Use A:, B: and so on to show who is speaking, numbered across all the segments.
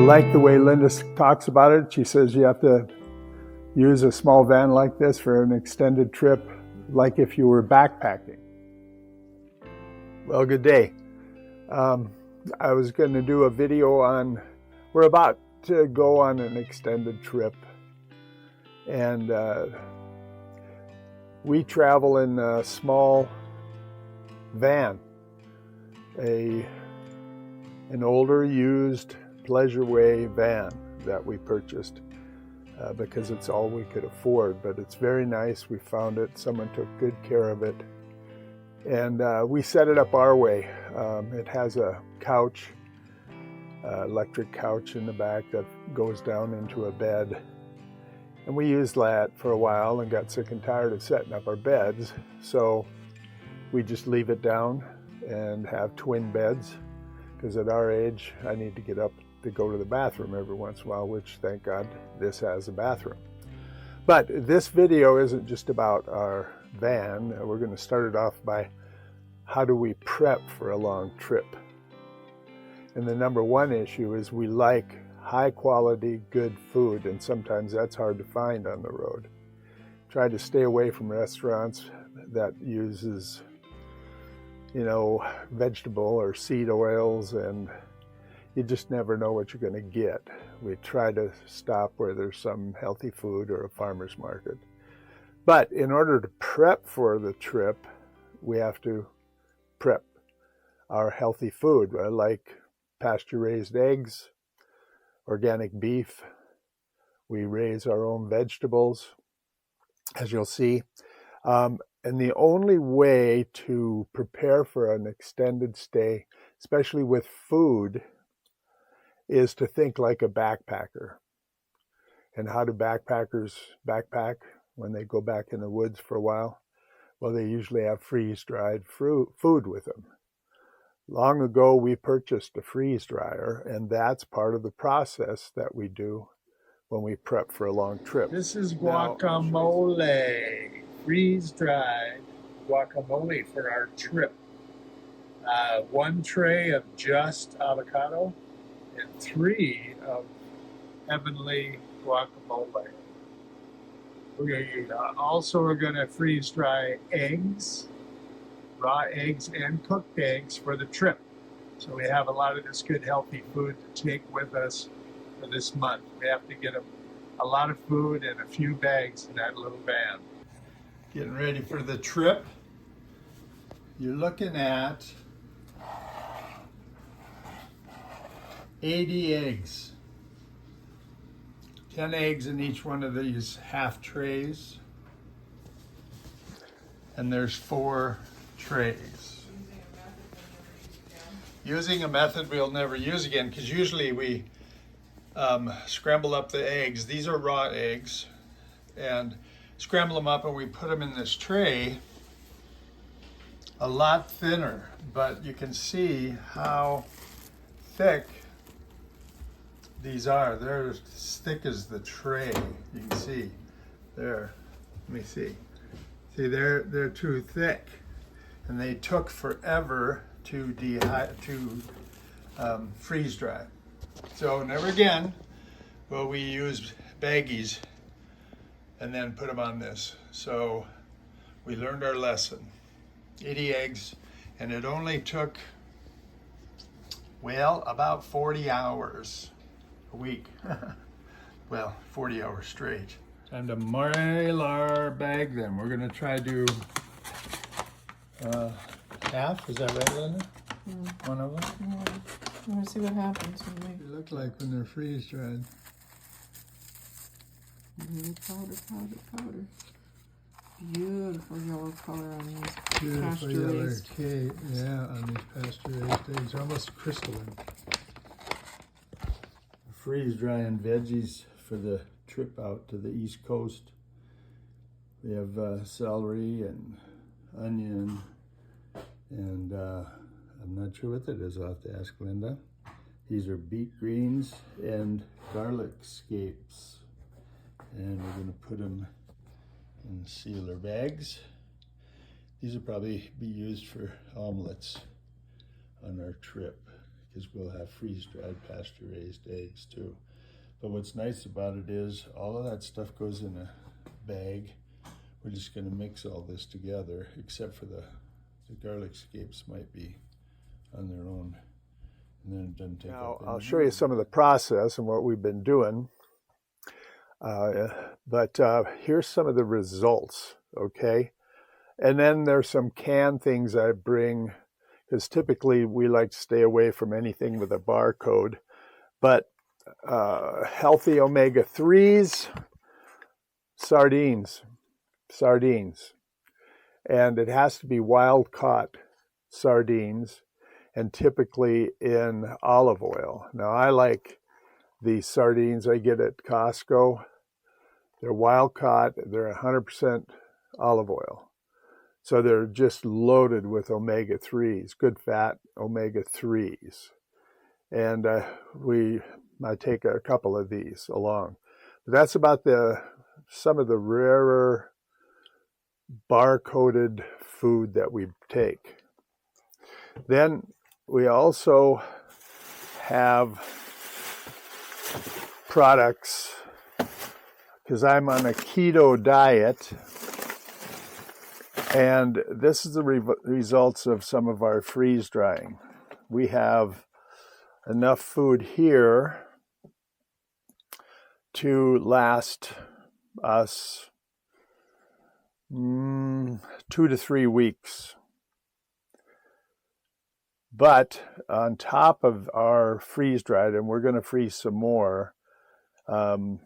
A: like the way Linda talks about it. She says you have to use a small van like this for an extended trip, like if you were backpacking. Well, good day. I was going to do a video on, we're about to go on an extended trip, and we travel in a small van, an older used Pleasureway van that we purchased because it's all we could afford, but it's very nice. We found it, someone took good care of it, and we set it up our way. It has a couch, electric couch in the back that goes down into a bed, and we used that for a while and got sick and tired of setting up our beds, so we just leave it down and have twin beds, because at our age I need to get up to go to the bathroom every once in a while, which thank God this has a bathroom. But this video isn't just about our van. We're going to start it off by how do we prep for a long trip. And the number one issue is we like high quality, good food, and sometimes that's hard to find on the road. Try to stay away from restaurants that uses, you know, vegetable or seed oils, and you just never know what you're going to get. We try to stop where there's some healthy food or a farmer's market. But in order to prep for the trip, we have to prep our healthy food, like pasture-raised eggs, organic beef. We raise our own vegetables, as you'll see. And the only way to prepare for an extended stay, especially with food, is to think like a backpacker. And how do backpackers backpack when they go back in the woods for a while? Well, they usually have freeze-dried food with them. Long ago, we purchased a freeze dryer, and that's part of the process that we do when we prep for a long trip.
B: This is guacamole, freeze-dried guacamole for our trip. 1 tray of just avocado and 3 of heavenly guacamole. We're going to freeze-dry eggs, raw eggs and cooked eggs for the trip. So we have a lot of this good healthy food to take with us for this month. We have to get a lot of food and a few bags in that little van.
A: Getting ready for the trip. You're looking at 80 eggs. 10 eggs in each one of these half trays. And there's 4 trays. Using a method we'll never use again, because usually we scramble up the eggs. These are raw eggs, and scramble them up and we put them in this tray, a lot thinner, but you can see how thick these are. They're as thick as the tray. You can see there. Let me see. See, they're too thick, and they took forever to freeze dry. So never again will we use baggies and then put them on this. So we learned our lesson. 80 eggs, and it only took, well, about 40 hours a week. Well, 40 hours straight. Time to mail our bag then. We're gonna try to do half, is that right, Linda? One of them?
C: Yeah. I want to see what happens when
A: They look like when they're freeze dried.
C: powder. Beautiful yellow color on these
A: Beautiful yellow
C: pasture-raised.
A: cake, yeah, on these pasture-raised eggs, almost crystalline. Freeze drying veggies for the trip out to the East Coast. We have celery and onion, and I'm not sure what that is. I'll have to ask Linda. These are beet greens and garlic scapes, and we're going to put them in sealer bags. These will probably be used for omelets on our trip, because we'll have freeze-dried pasture-raised eggs too. But what's nice about it is all of that stuff goes in a bag. We're just going to mix all this together, except for the garlic scapes might be on their own. And then it doesn't take
B: Now,
A: up
B: I'll
A: any
B: show you
A: room.
B: some of the process and what we've been doing. But here's some of the results, okay? And then there's some canned things I bring, because typically we like to stay away from anything with a barcode. But healthy omega-3s, sardines. And it has to be wild-caught sardines, and typically in olive oil. Now, I like the sardines I get at Costco. They're wild-caught. They're 100% olive oil. So they're just loaded with omega-3s, good fat omega-3s. And I take a couple of these along. But that's about some of the rarer bar-coded food that we take. Then we also have products, because I'm on a keto diet, and this is the results of some of our freeze drying. We have enough food here to last us 2 to 3 weeks. But on top of our freeze dried, and we're going to freeze some more, and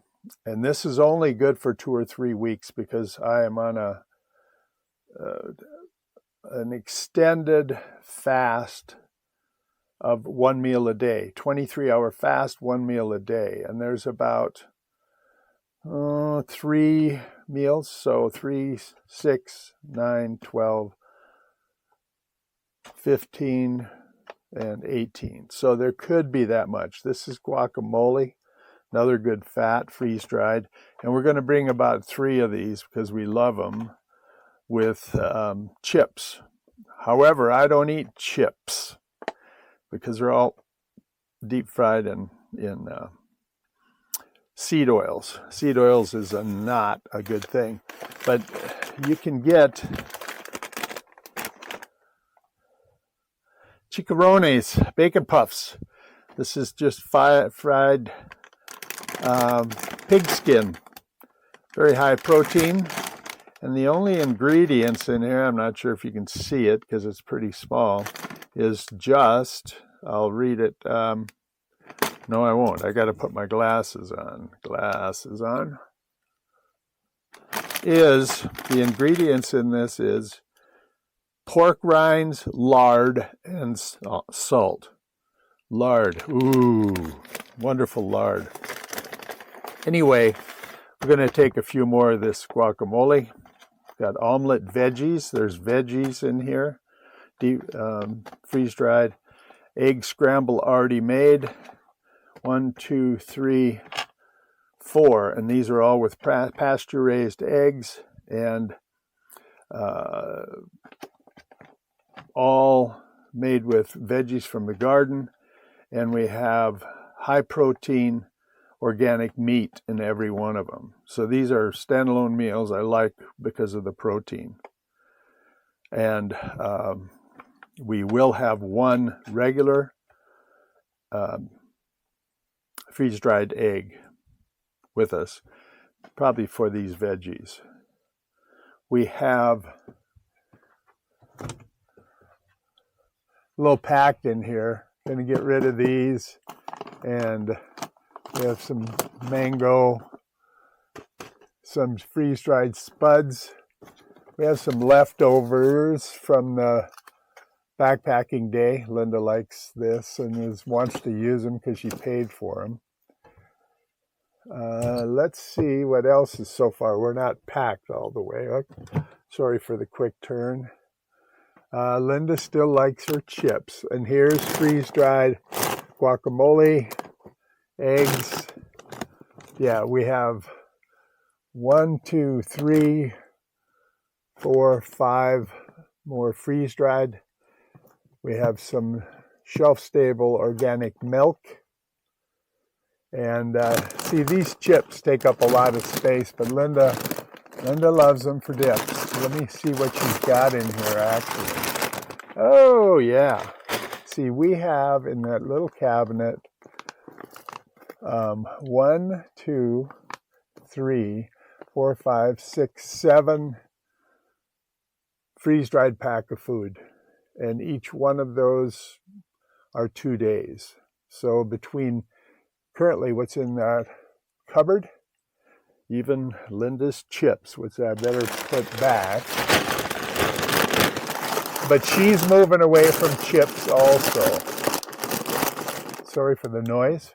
B: this is only good for 2 or 3 weeks because I am on an extended fast of 1 meal a day, 23-hour fast, 1 meal a day. And there's about 3 meals, so 3, 6, 9, 12, 15, and 18. So there could be that much. This is guacamole, another good fat, freeze-dried. And we're going to bring about 3 of these because we love them with chips. However, I don't eat chips because they're all deep fried in seed oils. Seed oils is not a good thing. But you can get chicharrones, bacon puffs. This is just fried pig skin. Very high protein. And the only ingredients in here, I'm not sure if you can see it because it's pretty small, is just, I'll read it. No, I won't. I got to put my glasses on. The ingredients in this is pork rinds, lard, and salt. Lard. Ooh, wonderful lard. Anyway, we're going to take a few more of this guacamole. Got omelet veggies. There's veggies in here. Freeze-dried. Egg scramble already made. 1, 2, 3, 4. And these are all with pasture-raised eggs and all made with veggies from the garden. And we have high-protein organic meat in every one of them. So these are standalone meals I like because of the protein. And we will have one regular freeze-dried egg with us, probably for these veggies. We have a little packed in here. Going to get rid of these, and we have some mango, some freeze-dried spuds. We have some leftovers from the backpacking day. Linda likes this and wants to use them because she paid for them. Let's see what else is so far. We're not packed all the way. Sorry for the quick turn. Linda still likes her chips. And here's freeze-dried guacamole, eggs. Yeah, we have 1, 2, 3, 4, 5 more freeze-dried. We have some
A: shelf-stable organic milk. And see, these chips take up a lot of space, but Linda loves them for dips. Let me see what she's got in here, actually. Oh, yeah. See, we have in that little cabinet 1, 2, 3, 4, 5, 6, 7 freeze-dried pack of food. And each one of those are 2 days. So between currently what's in that cupboard, even Linda's chips, which I better put back. But she's moving away from chips also. Sorry for the noise.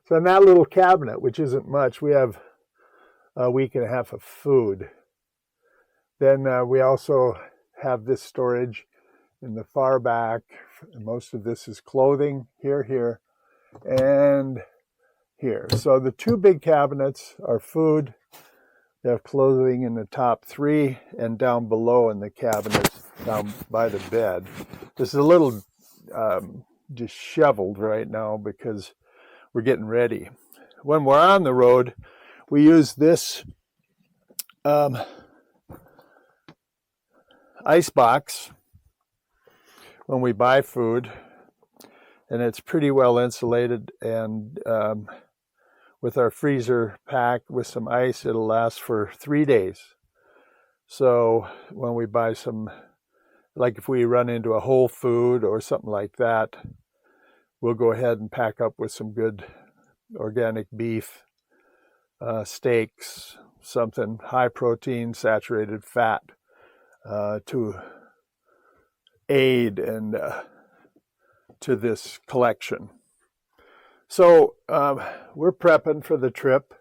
A: So in that little cabinet, which isn't much, we have a week and a half of food. Then we also have this storage in the far back. Most of this is clothing, here, and here. So the 2 big cabinets are food. They have clothing in the top 3, and down below in the cabinets down by the bed. This is a little disheveled right now because we're getting ready. When we're on the road, we use this ice box when we buy food, and it's pretty well insulated, and with our freezer packed with some ice, it'll last for 3 days. So when we buy some, like if we run into a Whole Food or something like that, we'll go ahead and pack up with some good organic beef, steaks, something high protein, saturated fat to aid and to this collection. So we're prepping for the trip,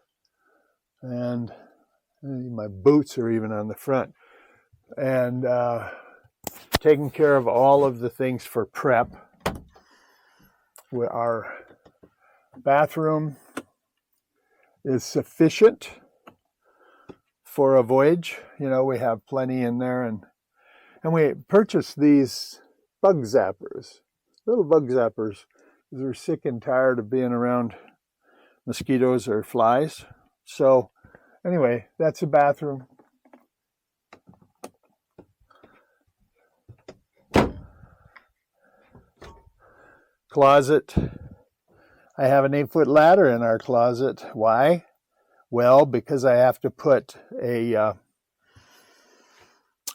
A: and my boots are even on the front, and taking care of all of the things for prep. Our bathroom is sufficient for a voyage. You know, we have plenty in there, and we purchased these bug zappers, little bug zappers, because we're sick and tired of being around mosquitoes or flies. So anyway, that's a bathroom. Closet. I have an 8-foot ladder in our closet. Why? Well, because I have to put a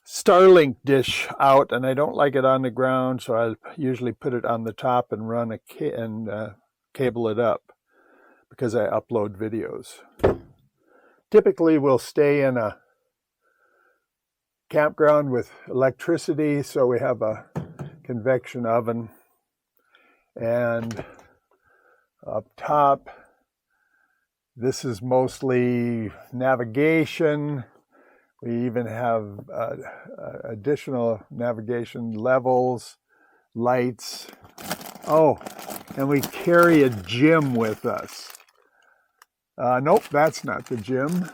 A: Starlink dish out, and I don't like it on the ground, so I usually put it on the top and run cable it up because I upload videos. Typically, we'll stay in a campground with electricity, so we have a convection oven. And up top, this is mostly navigation. We even have additional navigation levels, lights. Oh, and we carry a gym with us. Nope, that's not the gym.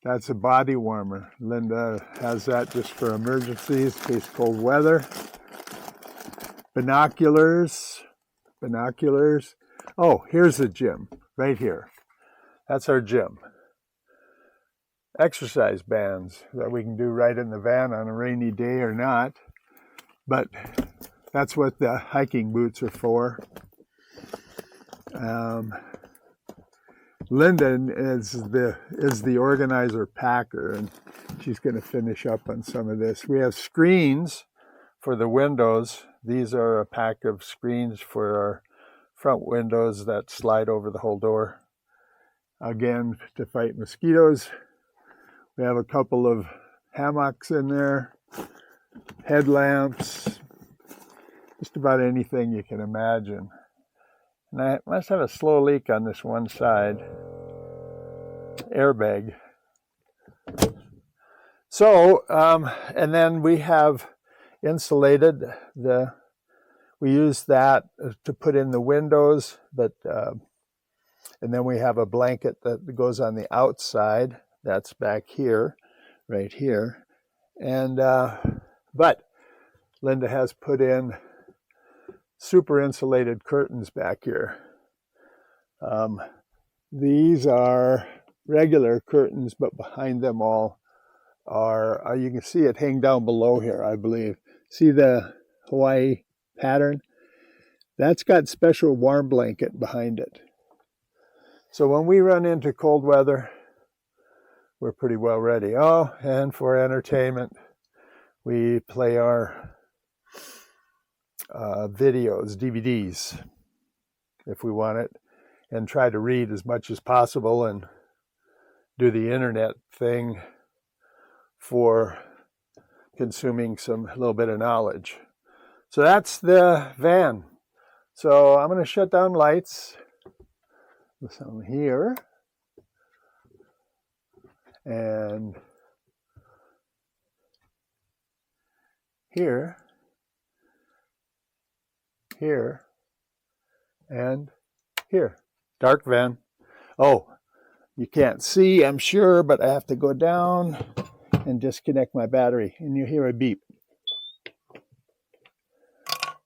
A: That's a body warmer. Linda has that just for emergencies, in case cold weather. Binoculars. Oh, here's the gym, right here. That's our gym. Exercise bands that we can do right in the van on a rainy day or not. But that's what the hiking boots are for. Linda is the organizer packer, and she's going to finish up on some of this. We have screens for the windows. These are a pack of screens for our front windows that slide over the whole door. Again, to fight mosquitoes. We have a couple of hammocks in there, headlamps, just about anything you can imagine. And I must have a slow leak on this one side. Airbag. So, and then we have insulated we use that to put in the windows, but and then we have a blanket that goes on the outside. That's back here, right here. And but Linda has put in super insulated curtains back here. These are regular curtains, but behind them all are, you can see it hang down below here, I believe. See the Hawaii pattern? That's got special warm blanket behind it. So when we run into cold weather, we're pretty well ready. Oh, and for entertainment, we play our videos, DVDs, if we want it, and try to read as much as possible and do the internet thing for consuming a little bit of knowledge. So that's the van. So I'm going to shut down lights. Some here. And here. Here. And here. Dark van. Oh, you can't see, I'm sure, but I have to go down and disconnect my battery. And you hear a beep.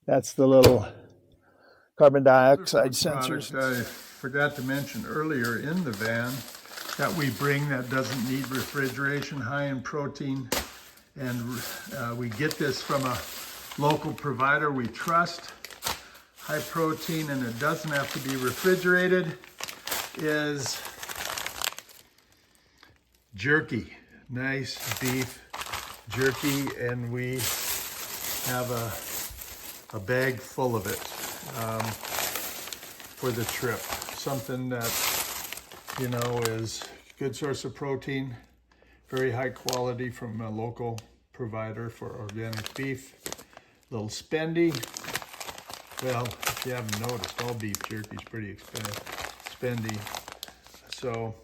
A: That's the little carbon dioxide sensors.
B: I forgot to mention earlier in the van that we bring that doesn't need refrigeration, high in protein. And we get this from a local provider we trust. High protein, and it doesn't have to be refrigerated, is jerky. Nice beef jerky, and we have a bag full of it for the trip. Something that, you know, is a good source of protein, very high quality from a local provider for organic beef. A little spendy. Well, if you haven't noticed, all beef jerky is pretty spendy. So,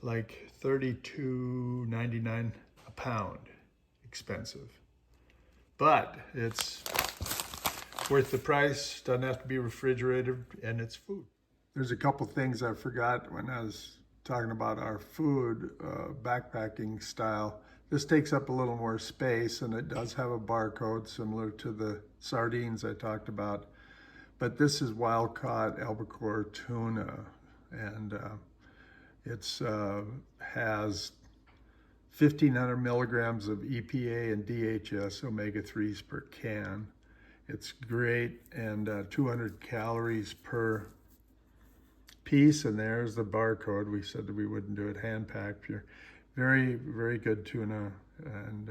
B: like $32.99 a pound, expensive. But it's worth the price, doesn't have to be refrigerated, and it's food. There's a couple things I forgot when I was talking about our food, backpacking style. This takes up a little more space, and it does have a barcode similar to the sardines I talked about. But this is wild-caught albacore tuna, and it's has 1,500 milligrams of EPA and DHS omega-3s per can. It's great, and 200 calories per piece, and there's the barcode. We said that we wouldn't do it hand-packed here. Very, very good tuna, and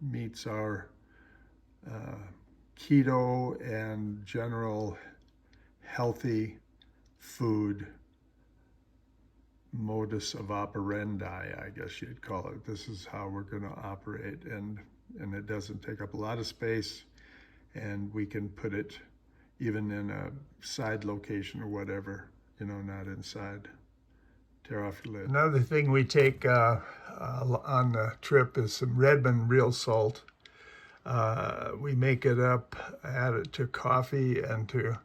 B: meets our keto and general healthy food modus of operandi, I guess you'd call it. This is how we're going to operate, and it doesn't take up a lot of space, and we can put it even in a side location or whatever, you know, not inside. Tear off your lid. Another thing we take on the trip is some Redmond real salt. We make it up, add it to coffee and to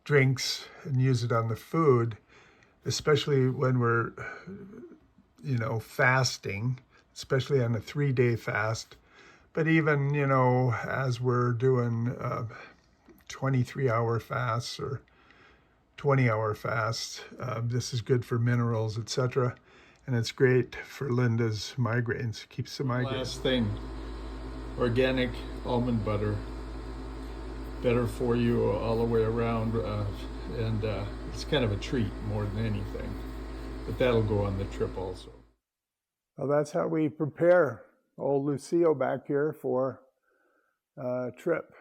B: drinks, and use it on the food, especially when we're, you know, fasting, especially on a 3-day fast. But even, you know, as we're doing 23-hour fasts or 20-hour fasts, this is good for minerals, etc. And it's great for Linda's migraines. Keeps the migraines. Last thing, organic almond butter. Better for you all the way around, and it's kind of a treat more than anything. But that'll go on the trip also.
A: Well, that's how we prepare old Lucio back here for a trip.